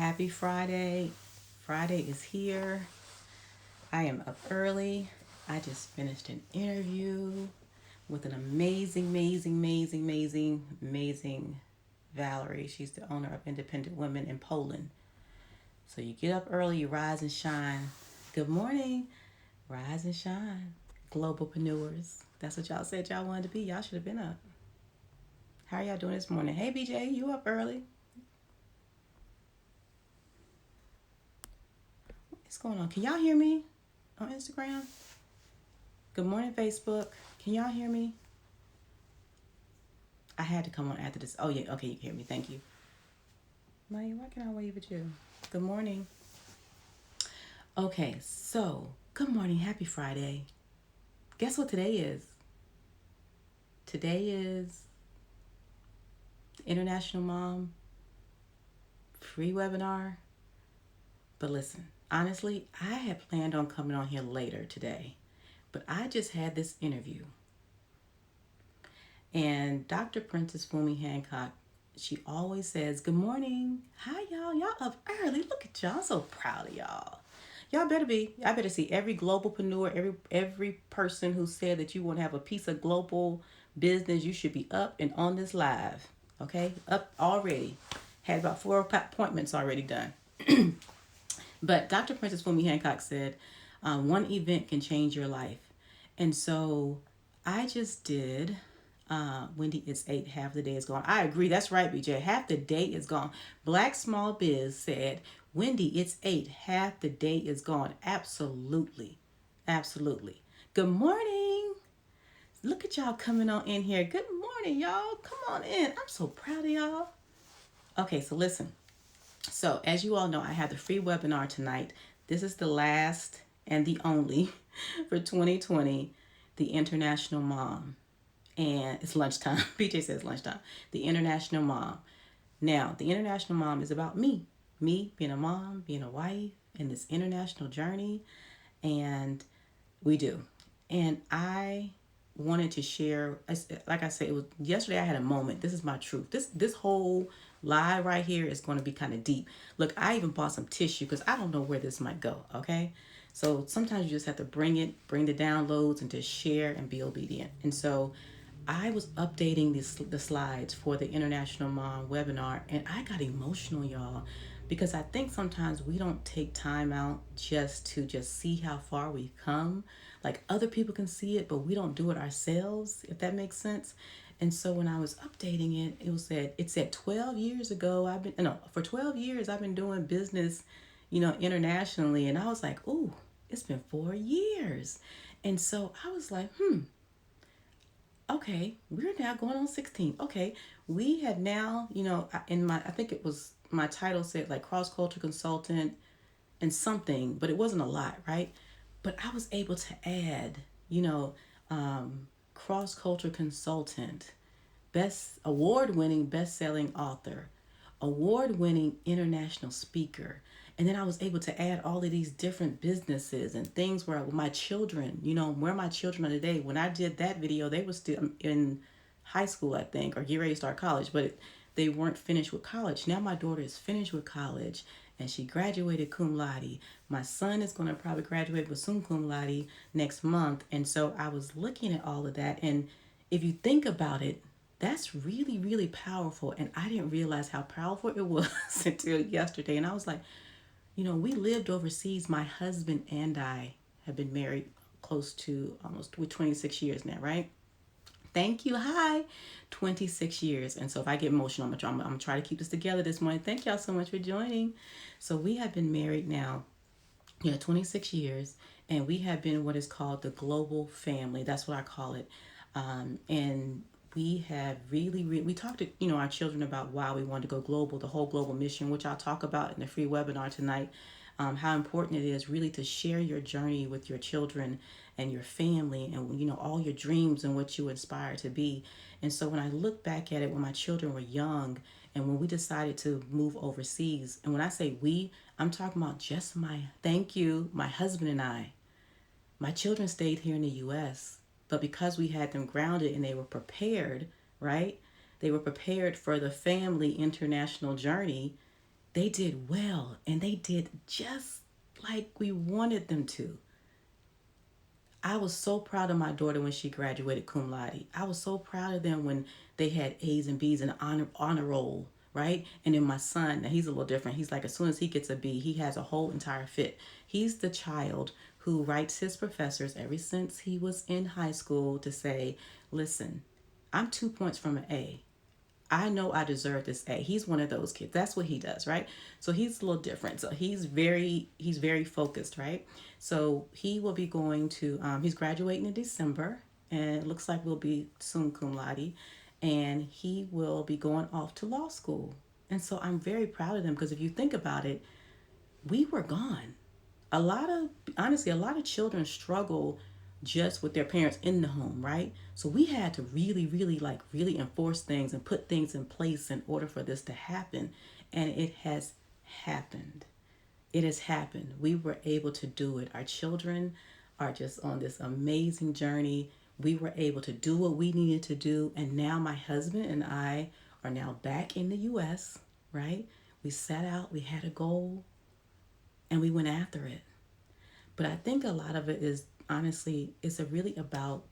Happy Friday. Friday is here. I am up early. I just finished an interview with an amazing Valerie. She's the owner of Independent Women in Poland. So you get up early, you rise and shine. Good morning. Rise and shine. Globalpreneurs. That's what y'all said y'all wanted to be. Y'all should have been up. How are y'all doing this morning? Hey BJ, you up early? What's going on? Can y'all hear me on Instagram? Good morning, Facebook. Can y'all hear me? I had to come on after this. Oh, yeah. Okay, you can hear me. Thank you. Maya, why can't I wave at you? Good morning. Okay, so good morning. Happy Friday. Guess what today is? Today is International Mom free webinar. But listen, honestly, I had planned on coming on here later today, but I just had this interview. And Dr. Princess Fumi Hancock, she always says, good morning. Hi, y'all. Y'all up early. Look at y'all. I'm so proud of y'all. Y'all better be. I better see every globalpreneur, every person who said that you want to have a piece of global business. You should be up and on this live. Okay? Up already. Had about 4 appointments already done. But Dr. Princess Fumi Hancock said, one event can change your life. And so I just did Wendy, it's 8, half the day is gone. I agree. That's right, BJ. Half the day is gone. Black Small Biz said, Wendy, it's 8, half the day is gone. Absolutely. Absolutely. Good morning. Look at y'all coming on in here. Good morning, y'all. Come on in. I'm so proud of y'all. Okay, so listen. So as you all know, I have the free webinar tonight. This is the last and the only for 2020, the International Mom. And it's lunchtime. PJ says lunchtime. The International Mom. Now, the International Mom is about me. Me being a mom, being a wife, and this international journey. And we do. And I wanted to share, like I said, it was yesterday I had a moment. This is my truth. This whole lie right here is going to be kind of deep. Look, I even bought some tissue because I don't know where this might go, okay? So sometimes you just have to bring the downloads and just share and be obedient. And so I was updating the slides for the International Mom webinar, and I got emotional, y'all, because I think sometimes we don't take time out just to see how far we've come. Like other people can see it, but we don't do it ourselves, if that makes sense. And so when I was updating it, it said 12 years ago, for 12 years I've been doing business, internationally. And I was like, ooh, it's been 4 years. And so I was like, okay, we're now going on 16. Okay, we have now, I think it was, my title said like cross-culture consultant and something, but it wasn't a lot, right? But I was able to add, cross-culture consultant, award-winning best-selling author, award-winning international speaker. And then I was able to add all of these different businesses and things where my children, where my children are today. When I did that video, they were still in high school, I think, or get ready to start college, but they weren't finished with college. Now my daughter is finished with college and she graduated cum laude. My son is going to probably graduate with summa cum laude next month. And so I was looking at all of that. And if you think about it, that's really, really powerful. And I didn't realize how powerful it was until yesterday. And I was like, we lived overseas. My husband and I have been married close to almost 26 years now, right? Thank you. Hi. 26 years. And so if I get emotional, I'm going to try to keep this together this morning. Thank y'all so much for joining. So we have been married now, 26 years. And we have been what is called the global family. That's what I call it. And we have we talked to, our children about why we wanted to go global, the whole global mission, which I'll talk about in the free webinar tonight. How important it is really to share your journey with your children and your family and, all your dreams and what you aspire to be. And so when I look back at it, when my children were young and when we decided to move overseas, and when I say we, I'm talking about just my husband and I. My children stayed here in the U.S., but because we had them grounded and they were prepared, right? They were prepared for the family international journey. they did well, and they did just like we wanted them to. I was so proud of my daughter when she graduated cum laude. I was so proud of them when they had A's and B's and honor roll, right? And then my son, now he's a little different. He's like, as soon as he gets a B, he has a whole entire fit. He's the child who writes his professors ever since he was in high school to say, listen, I'm 2 points from an A. I know I deserve this A. He's one of those kids. That's what he does, right? So he's a little different. So he's very focused, right? So he will be going to he's graduating in December, and it looks like we'll be soon cum laude, and he will be going off to law school. And so I'm very proud of them because if you think about it, we were gone. A lot of honestly, a lot of children struggle just with their parents in the home, right? So we had to really enforce things and put things in place in order for this to happen. And it has happened. It has happened. We were able to do it. Our children are just on this amazing journey. We were able to do what we needed to do. And now my husband and I are now back in the US, right? We set out, we had a goal, and we went after it. But I think a lot of it is honestly, it's really about,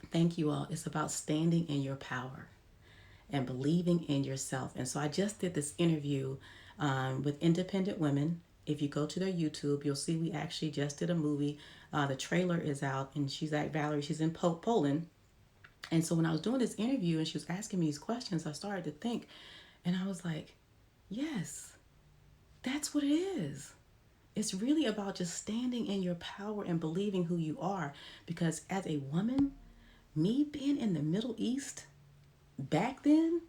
thank you all, it's about standing in your power and believing in yourself. And so I just did this interview with independent women. If you go to their YouTube, you'll see we actually just did a movie. The trailer is out, and she's at Valerie, she's in Poland. And so when I was doing this interview and she was asking me these questions, I started to think, and I was like, yes, that's what it is. It's really about just standing in your power and believing who you are. Because as a woman, me being in the Middle East back then,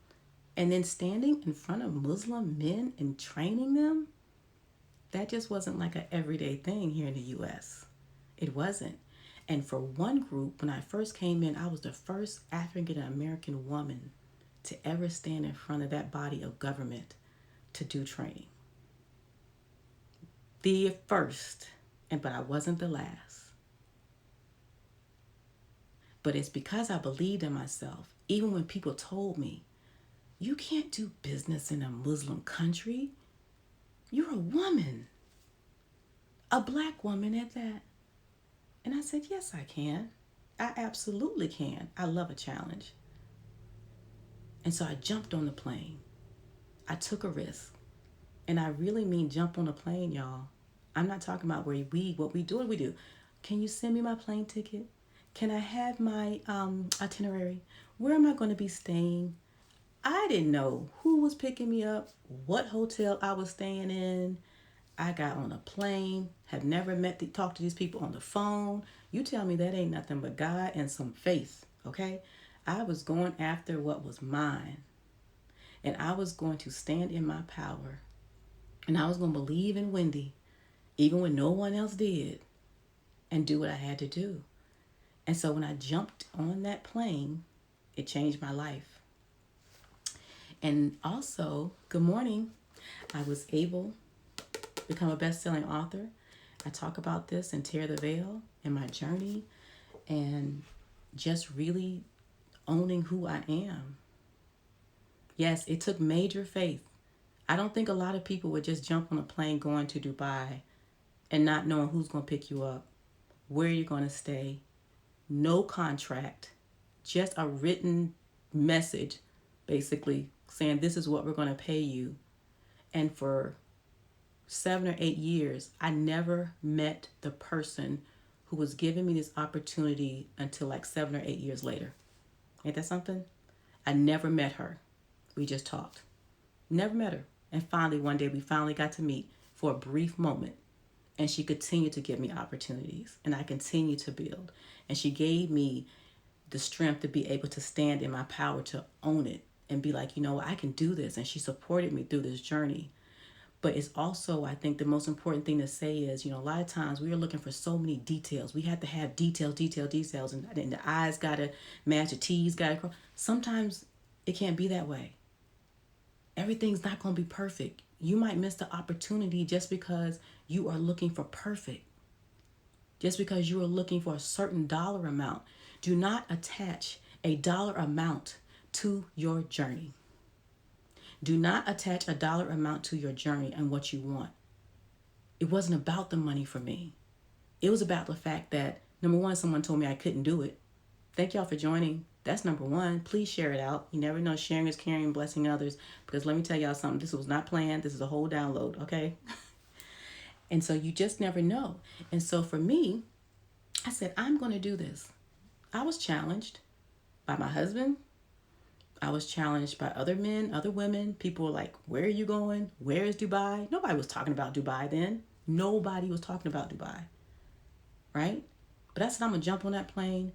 and then standing in front of Muslim men and training them, that just wasn't like an everyday thing here in the US. It wasn't. And for one group, when I first came in, I was the first African American woman to ever stand in front of that body of government to do training. The first, but I wasn't the last. But it's because I believed in myself. Even when people told me, you can't do business in a Muslim country. You're a woman, a black woman at that. And I said, yes, I can. I absolutely can. I love a challenge. And so I jumped on the plane. I took a risk. And I really mean jump on a plane, y'all. I'm not talking about what we do. Can you send me my plane ticket? Can I have my itinerary? Where am I going to be staying? I didn't know who was picking me up, what hotel I was staying in. I got on a plane, have never talked to these people on the phone. You tell me that ain't nothing but God and some faith, okay? I was going after what was mine. And I was going to stand in my power. And I was going to believe in Wendy, even when no one else did, and do what I had to do. And so when I jumped on that plane, it changed my life. And also, good morning, I was able to become a best-selling author. I talk about this in Tear the Veil and my journey and just really owning who I am. Yes, it took major faith. I don't think a lot of people would just jump on a plane going to Dubai and not knowing who's going to pick you up, where you're going to stay, no contract, just a written message basically saying this is what we're going to pay you. And for 7 or 8 years, I never met the person who was giving me this opportunity until like 7 or 8 years later. Ain't that something? I never met her. We just talked. Never met her. And finally, one day, we finally got to meet for a brief moment. And she continued to give me opportunities. And I continued to build. And she gave me the strength to be able to stand in my power to own it and be like, you know, I can do this. And she supported me through this journey. But it's also, I think the most important thing to say is, you know, a lot of times we are looking for so many details. We have to have details. And the I's got to match, the T's got to cross. Sometimes it can't be that way. Everything's not going to be perfect. You might miss the opportunity just because you are looking for perfect. Just because you are looking for a certain dollar amount. Do not attach a dollar amount to your journey. Do not attach a dollar amount to your journey and what you want. It wasn't about the money for me. It was about the fact that, number one, someone told me I couldn't do it. Thank y'all for joining. That's number one. Please share it out. You never know. Sharing is caring, blessing others. Because let me tell y'all something. This was not planned. This is a whole download, okay? And so you just never know. And so for me, I said, I'm going to do this. I was challenged by my husband. I was challenged by other men, other women. People were like, where are you going? Where is Dubai? Nobody was talking about Dubai then. Nobody was talking about Dubai, right? But I said, I'm going to jump on that plane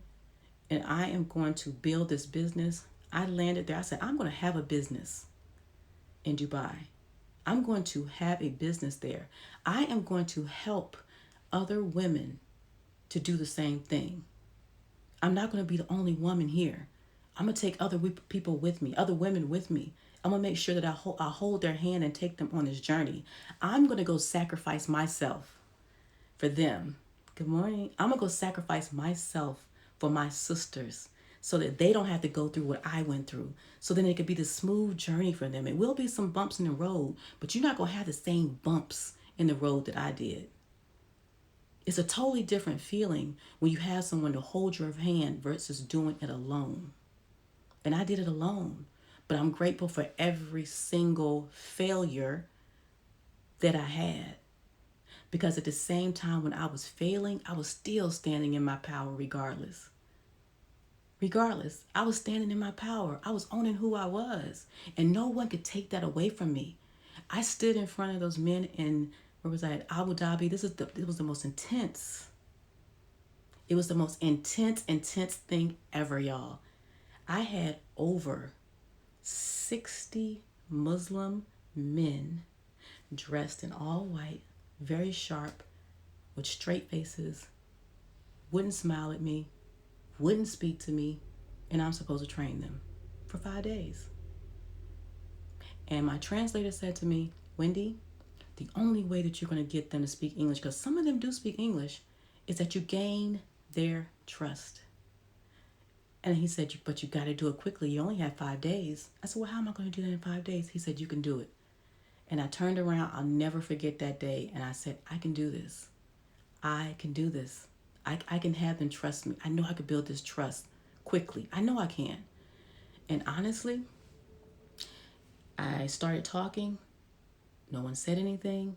and I am going to build this business. I landed there. I said, I'm going to have a business in Dubai. I'm going to have a business there. I am going to help other women to do the same thing. I'm not going to be the only woman here. I'm going to take other people with me, other women with me. I'm going to make sure that I hold their hand and take them on this journey. I'm going to go sacrifice myself for them. Good morning. I'm going to go sacrifice myself for my sisters so that they don't have to go through what I went through. So then it could be the smooth journey for them. It will be some bumps in the road, but you're not going to have the same bumps in the road that I did. It's a totally different feeling when you have someone to hold your hand versus doing it alone. And I did it alone. But I'm grateful for every single failure that I had. Because at the same time when I was failing, I was still standing in my power regardless. Regardless, I was standing in my power. I was owning who I was. And no one could take that away from me. I stood in front of those men in, where was I at? Abu Dhabi. It was the most intense. It was the most intense thing ever, y'all. I had over 60 Muslim men dressed in all white, very sharp, with straight faces, wouldn't smile at me, wouldn't speak to me, and I'm supposed to train them for 5 days. And my translator said to me, Wendy, the only way that you're going to get them to speak English, because some of them do speak English, is that you gain their trust. And he said, but you got to do it quickly. You only have 5 days. I said, well, how am I going to do that in 5 days? He said, you can do it. And I turned around. I'll never forget that day. And I said, I can do this. I can do this. I can have them trust me. I know I could build this trust quickly. I know I can. And honestly, I started talking. No one said anything.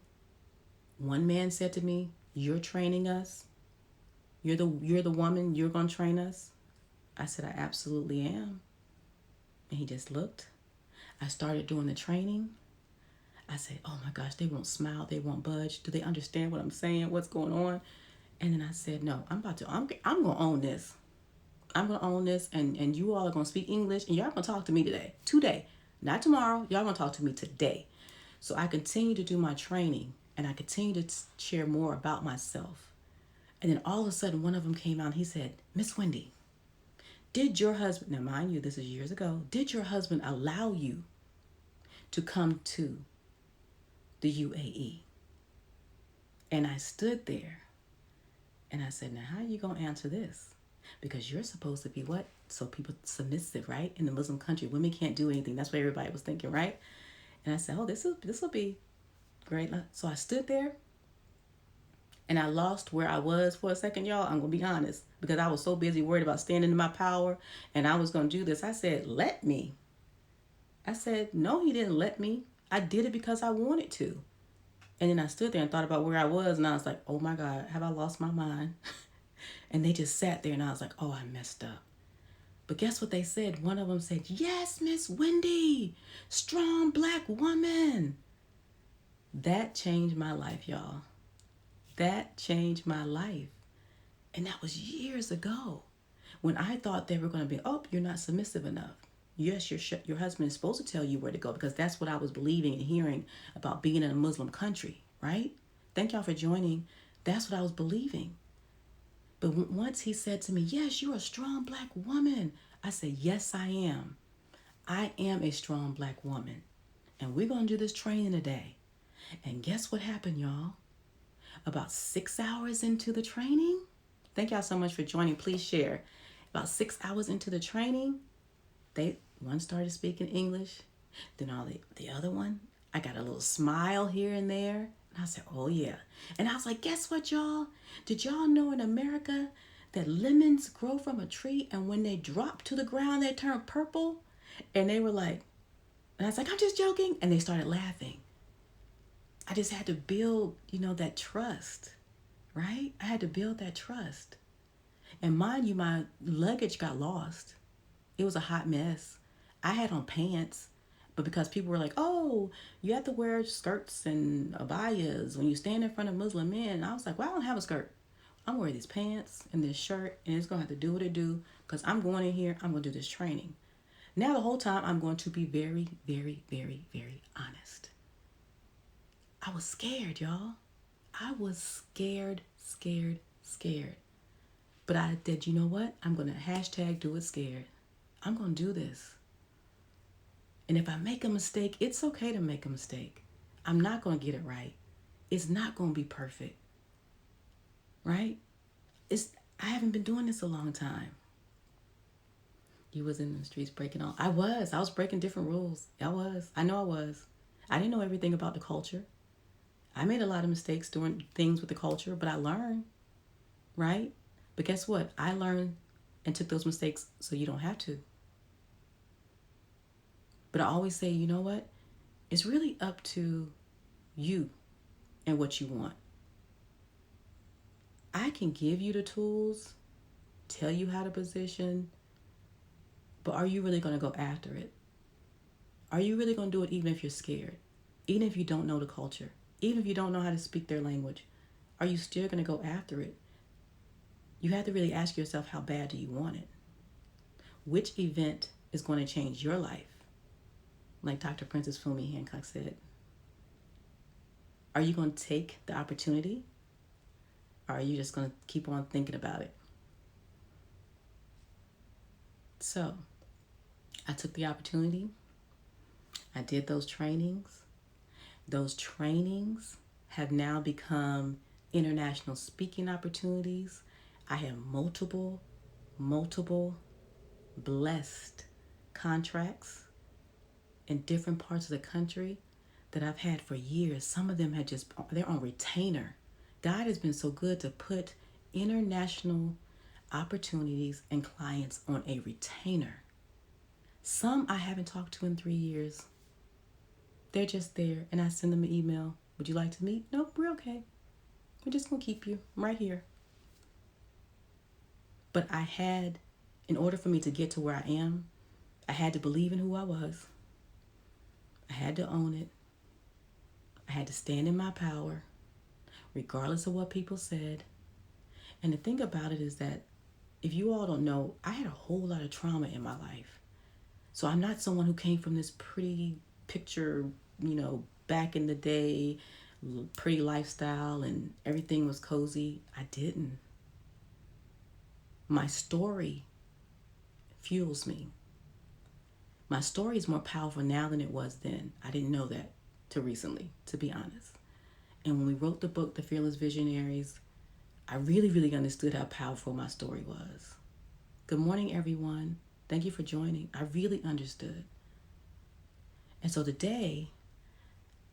One man said to me, you're training us. You're the woman. You're going to train us. I said, I absolutely am. And he just looked. I started doing the training. I said, oh my gosh, they won't smile. They won't budge. Do they understand what I'm saying? What's going on? And then I said, no, I'm going to own this. I'm going to own this. And you all are going to speak English. And y'all going to talk to me today. Not tomorrow. Y'all going to talk to me today. So I continue to do my training. And I continue to share more about myself. And then all of a sudden, one of them came out and he said, Miss Wendy, did your husband, now mind you, this is years ago, did your husband allow you to come to the UAE? And I stood there and I said, now how are you going to answer this? Because you're supposed to be what? So people submissive, right? In the Muslim country, women can't do anything. That's what everybody was thinking, right? And I said, oh, this will be great. So I stood there and I lost where I was for a second, y'all. I'm going to be honest, because I was so busy worried about standing in my power and I was going to do this. I said, let me. I said, no, he didn't let me. I did it because I wanted to. And then I stood there and thought about where I was and I was like, oh my God, have I lost my mind? And they just sat there and I was like, oh, I messed up. But guess what they said? One of them said, yes, Miss Wendy, strong black woman. That changed my life, y'all. That changed my life. And that was years ago when I thought they were going to be, oh, you're not submissive enough. Yes, your husband is supposed to tell you where to go, because that's what I was believing and hearing about being in a Muslim country, right? Thank y'all for joining. That's what I was believing. But once he said to me, yes, you're a strong black woman. I said, yes, I am. I am a strong black woman. And we're going to do this training today. And guess what happened, y'all? About 6 hours into the training, thank y'all so much for joining. Please share. About 6 hours into the training, one started speaking English. Then the other one, I got a little smile here and there. And I said, oh yeah. And I was like, guess what, y'all? Did y'all know in America that lemons grow from a tree and when they drop to the ground, they turn purple? And they were like, and I was like, I'm just joking. And they started laughing. I just had to build, that trust, right? I had to build that trust. And mind you, my luggage got lost. It was a hot mess. I had on pants, but because people were like, oh, you have to wear skirts and abayas when you stand in front of Muslim men, I was like, well, I don't have a skirt. I'm wearing these pants and this shirt, and it's going to have to do what it do because I'm going in here. I'm going to do this training. Now, the whole time, I'm going to be very, very, very, very honest. I was scared, y'all. I was scared. But I did, you know what? I'm going to hashtag do it scared. I'm going to do this. And if I make a mistake, it's okay to make a mistake. I'm not going to get it right. It's not going to be perfect. Right? I haven't been doing this a long time. You was in the streets breaking all. I was breaking different rules. I know I was. I didn't know everything about the culture. I made a lot of mistakes doing things with the culture, but I learned. Right? But guess what? I learned and took those mistakes so you don't have to. But I always say, you know what? It's really up to you and what you want. I can give you the tools, tell you how to position, but are you really going to go after it? Are you really going to do it even if you're scared? Even if you don't know the culture? Even if you don't know how to speak their language? Are you still going to go after it? You have to really ask yourself, how bad do you want it? Which event is going to change your life? Like Dr. Princess Fumi Hancock said. Are you going to take the opportunity? Or are you just going to keep on thinking about it? So, I took the opportunity. I did those trainings. Those trainings have now become international speaking opportunities. I have multiple blessed contracts in different parts of the country that I've had for years. Some of them they're on retainer. God has been so good to put international opportunities and clients on a retainer. Some I haven't talked to in 3 years. They're just there, and I send them an email. Would you like to meet? Nope, we're okay. We're just going to keep you right here. But in order for me to get to where I am, I had to believe in who I was. I had to own it. I had to stand in my power, regardless of what people said. And the thing about it is that, if you all don't know, I had a whole lot of trauma in my life. So I'm not someone who came from this pretty picture, back in the day, pretty lifestyle and everything was cozy. I didn't. My story fuels me. My story is more powerful now than it was then. I didn't know that till recently, to be honest. And when we wrote the book, The Fearless Visionaries, I really, really understood how powerful my story was. Good morning, everyone. Thank you for joining. I really understood. And so today,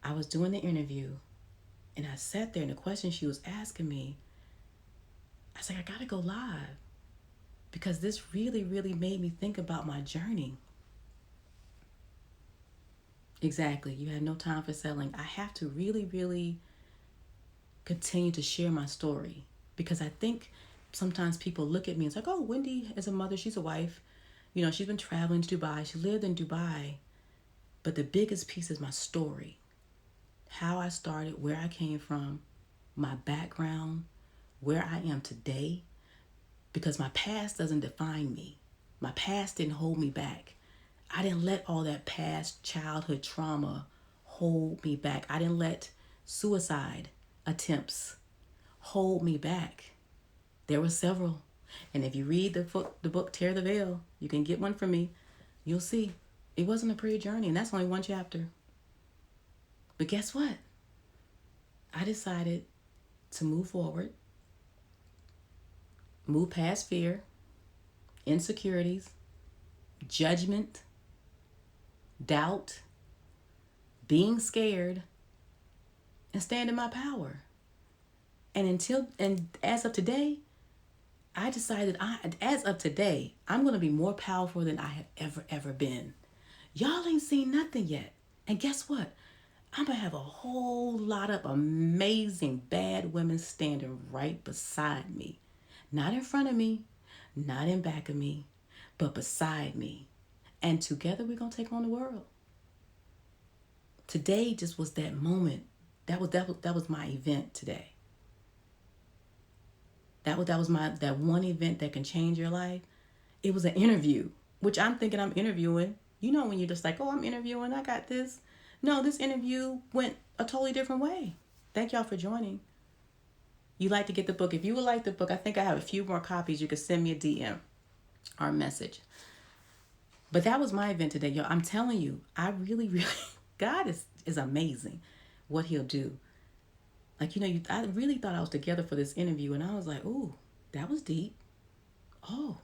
I was doing the interview, and I sat there, and the question she was asking me, I was like, I gotta go live, because this really, really made me think about my journey. Exactly. You had no time for selling. I have to really, really continue to share my story, because I think sometimes people look at me and it's like, oh, Wendy is a mother, she's a wife. She's been traveling to Dubai. She lived in Dubai. But the biggest piece is my story. How I started, where I came from, my background, where I am today. Because my past doesn't define me. My past didn't hold me back. I didn't let all that past childhood trauma hold me back. I didn't let suicide attempts hold me back. There were several. And if you read the book Tear the Veil, you can get one from me. You'll see. It wasn't a pretty journey, and that's only one chapter. But guess what? I decided to move forward, move past fear, insecurities, judgment, doubt, being scared, and stand in my power. And as of today, I decided as of today, I'm going to be more powerful than I have ever been. Y'all ain't seen nothing yet. And guess what? I'm going to have a whole lot of amazing bad women standing right beside me. Not in front of me, not in back of me, but beside me. And together we're going to take on the world. Today just was that moment. That was my event today. That was that one event that can change your life. It was an interview, which I'm thinking I'm interviewing. You know when you're just like, oh, I'm interviewing, I got this. No, this interview went a totally different way. Thank y'all for joining. You like to get the book. If you would like the book, I think I have a few more copies. You could send me a DM or a message. But that was my event today, y'all. I'm telling you, I really, God is amazing what he'll do. Like, I really thought I was together for this interview, and I was like, ooh, that was deep. Oh.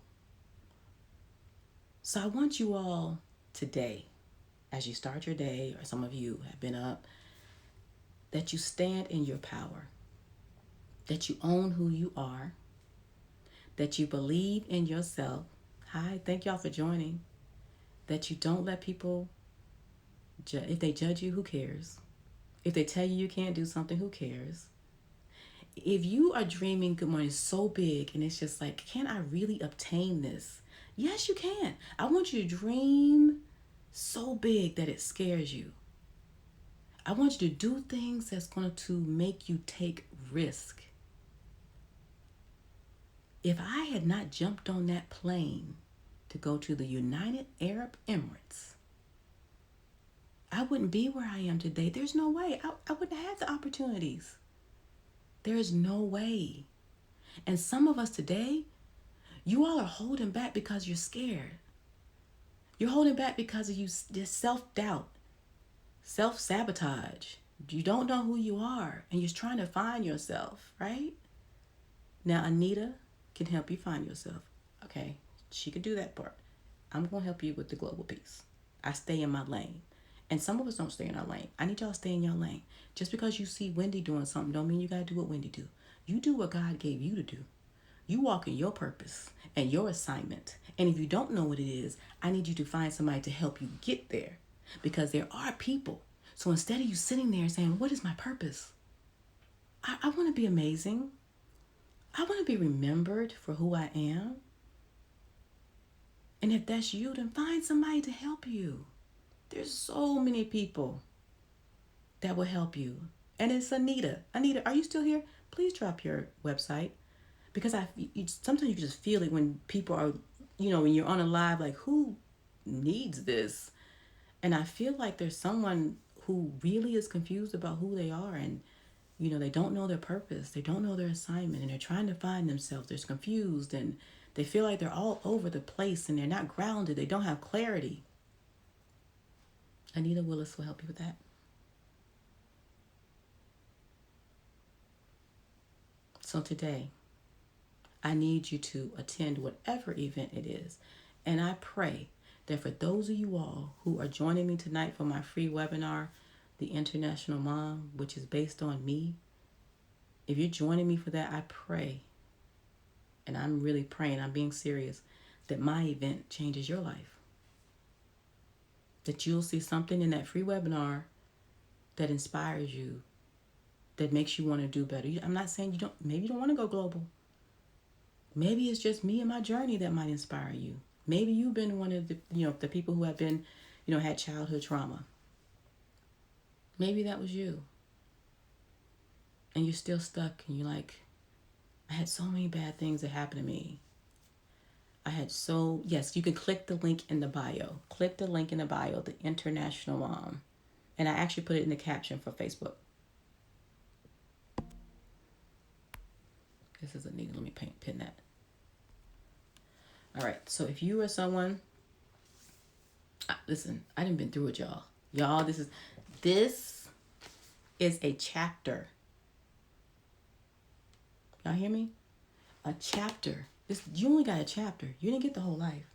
So I want you all today, as you start your day, or some of you have been up, that you stand in your power, that you own who you are, that you believe in yourself. Hi, thank y'all for joining. That you don't let people, if they judge you, who cares? If they tell you can't do something, who cares? If you are dreaming good morning so big and it's just like, can I really obtain this? Yes, you can. I want you to dream so big that it scares you. I want you to do things that's going to make you take risk. If I had not jumped on that plane to go to the United Arab Emirates, I wouldn't be where I am today. There's no way. I wouldn't have the opportunities. There is no way. And some of us today, you all are holding back because you're scared. You're holding back because of this self-doubt, self-sabotage. You don't know who you are, and you're trying to find yourself, right? Now, Anita can help you find yourself. Okay, she can do that part. I'm going to help you with the global piece. I stay in my lane. And some of us don't stay in our lane. I need y'all to stay in your lane. Just because you see Wendy doing something don't mean you got to do what Wendy do. You do what God gave you to do. You walk in your purpose and your assignment. And if you don't know what it is, I need you to find somebody to help you get there. Because there are people. So instead of you sitting there saying, what is my purpose? I want to be amazing. I want to be remembered for who I am. And if that's you, then find somebody to help you. There's so many people that will help you. And it's Anita. Anita, are you still here? Please drop your website. Because sometimes you just feel it when people are, when you're on a live, like, who needs this? And I feel like there's someone who really is confused about who they are. And, they don't know their purpose. They don't know their assignment. And they're trying to find themselves. They're confused. And they feel like they're all over the place. And they're not grounded. They don't have clarity. Anita Willis will help you with that. So today, I need you to attend whatever event it is. And I pray that for those of you all who are joining me tonight for my free webinar, The International Mom, which is based on me, if you're joining me for that, I pray, and I'm really praying, I'm being serious, that my event changes your life. That you'll see something in that free webinar that inspires you, that makes you want to do better. I'm not saying maybe you don't want to go global. Maybe it's just me and my journey that might inspire you. Maybe you've been one of the, the people who have been, had childhood trauma. Maybe that was you. And you're still stuck and you're like, I had so many bad things that happened to me. Yes, you can click the link in the bio. Click the link in the bio, The International Mom. And I actually put it in the caption for Facebook. This is Anita. Let me pin that. All right. So if you are someone, listen, I done been through it, y'all. Y'all, this is a chapter. Y'all hear me? A chapter. You only got a chapter. You didn't get the whole life.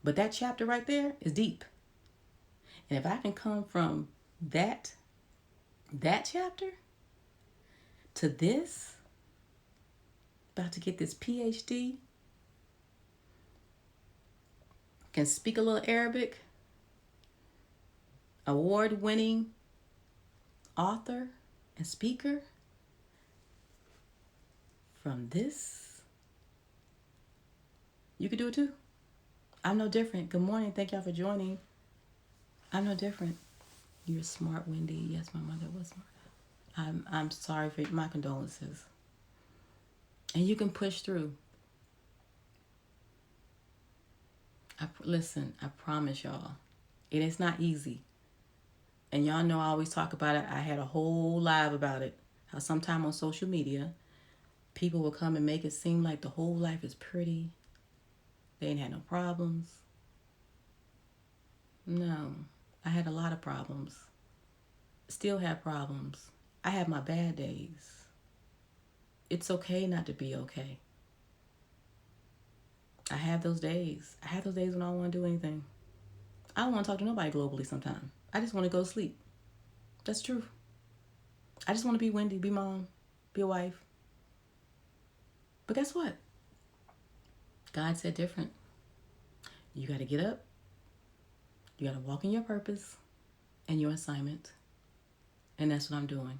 But that chapter right there is deep. And if I can come from That chapter to this, about to get this PhD, can speak a little Arabic, award-winning author and speaker. From this, you could do it too. I'm no different. Good morning. Thank y'all for joining. I'm no different. You're smart, Wendy. Yes, my mother was smart. I'm sorry for my condolences. And you can push through. Listen, I promise y'all, it is not easy. And y'all know I always talk about it. I had a whole live about it. How sometime on social media, people will come and make it seem like the whole life is pretty. They ain't had no problems. No, I had a lot of problems. Still have problems. I have my bad days. It's okay not to be okay. I have those days. I have those days when I don't want to do anything. I don't want to talk to nobody globally sometimes. I just want to go sleep. That's true. I just want to be Wendy, be mom, be a wife. But guess what? God said different. You got to get up. You got to walk in your purpose and your assignment. And that's what I'm doing.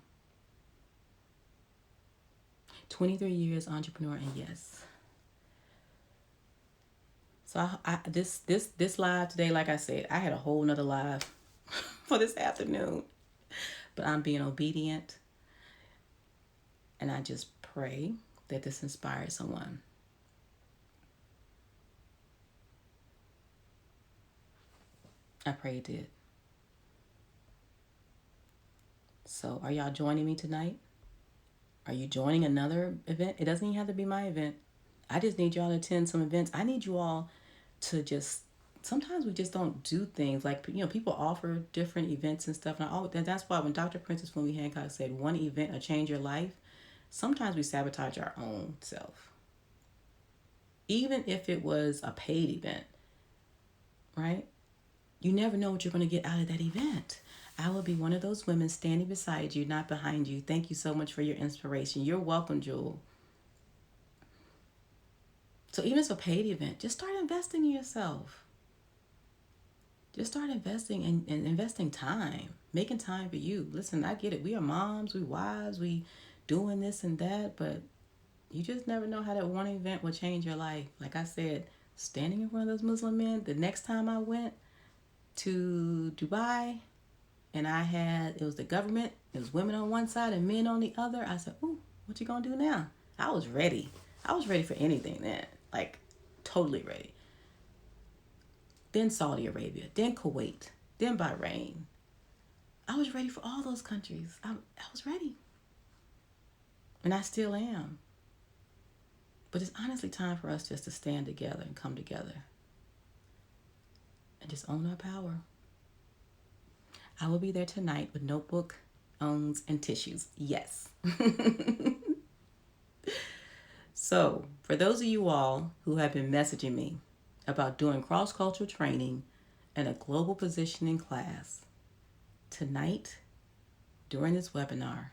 23 years entrepreneur, and yes. So this live today, like I said, I had a whole nother live for this afternoon. But I'm being obedient. And I just pray that this inspires someone. I pray it did. So are y'all joining me tonight? Are you joining another event? It doesn't even have to be my event. I just need y'all to attend some events. I need you all to just, sometimes we just don't do things like, people offer different events and stuff. And that's why when Dr. Princess Fumi Hancock said one event will change your life, sometimes we sabotage our own self. Even if it was a paid event, right? You never know what you're going to get out of that event. I will be one of those women standing beside you, not behind you. Thank you so much for your inspiration. You're welcome, Jewel. So even if it's a paid event, just start investing in yourself. Just start investing and investing time, making time for you. Listen, I get it. We are moms, we wives, we doing this and that, but you just never know how that one event will change your life. Like I said, standing in front of those Muslim men, the next time I went to Dubai and it was the government, it was women on one side and men on the other, I said, ooh, what you gonna do now? I was ready. I was ready for anything then. Like, totally ready. Then Saudi Arabia, then Kuwait, then Bahrain. I was ready for all those countries. I was ready. And I still am. But it's honestly time for us just to stand together and come together. And just own our power. I will be there tonight with notebook, owns, and tissues. Yes. So, for those of you all who have been messaging me about doing cross-cultural training and a global positioning class, tonight, during this webinar,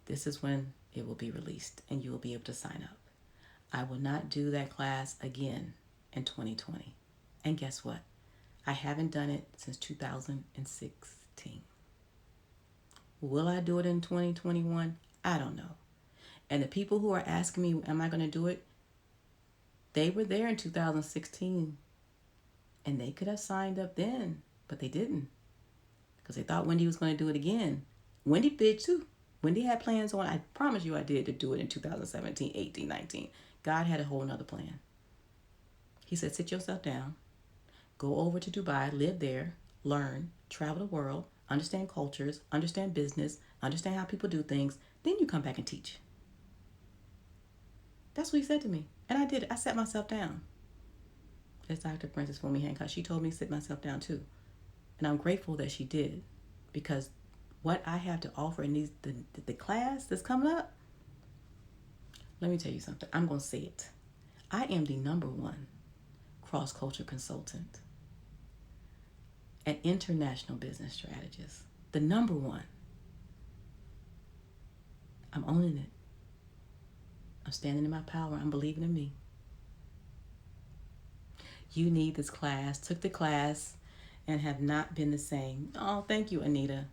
this is when it will be released and you will be able to sign up. I will not do that class again in 2020. And guess what? I haven't done it since 2016. Will I do it in 2021? I don't know. And the people who are asking me, am I going to do it? They were there in 2016. And they could have signed up then, but they didn't. Because they thought Wendy was going to do it again. Wendy did too. Wendy had plans on, I promise you I did, to do it in 2017, 18, 19. God had a whole nother plan. He said, sit yourself down. Go over to Dubai, live there, learn, travel the world, understand cultures, understand business, understand how people do things. Then you come back and teach. That's what he said to me. And I did it. I sat myself down. As Dr. Princess Fumi Hancock, she told me to sit myself down too. And I'm grateful that she did. Because what I have to offer in the class that's coming up, let me tell you something. I'm going to say it. I am the #1 cross-culture consultant. an international business strategist. The number one. I'm owning it. I'm standing in my power. I'm believing in me. You need this class. Took the class and have not been the same. Oh, thank you, Anita.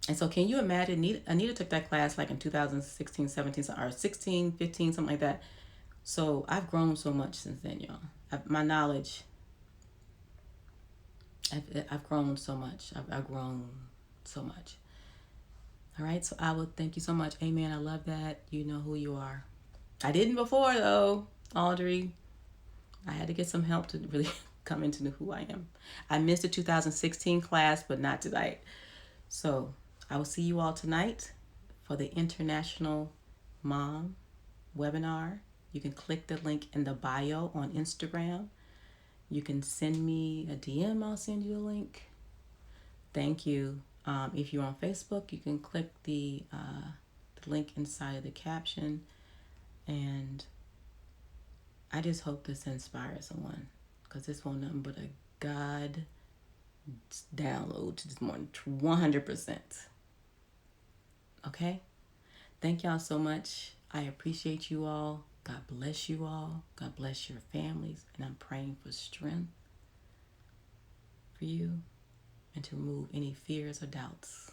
And so can you imagine, Anita took that class like in 2016, 17, or 16, 15, something like that. So I've grown so much since then, y'all. My knowledge, I've grown so much. I've grown so much. All right, so I will thank you so much. Amen. I love that. You know who you are. I didn't before, though, Audrey. I had to get some help to really come into who I am. I missed the 2016 class, but not tonight. So I will see you all tonight for the International Mom webinar. You can click the link in the bio on Instagram. You can send me a DM. I'll send you a link. Thank you. If you're on Facebook, you can click the link inside of the caption. And I just hope this inspires someone, because this won't nothing but a God download to this morning, 100%. Okay? Thank y'all so much. I appreciate you all. God bless you all. God bless your families. And I'm praying for strength for you and to remove any fears or doubts.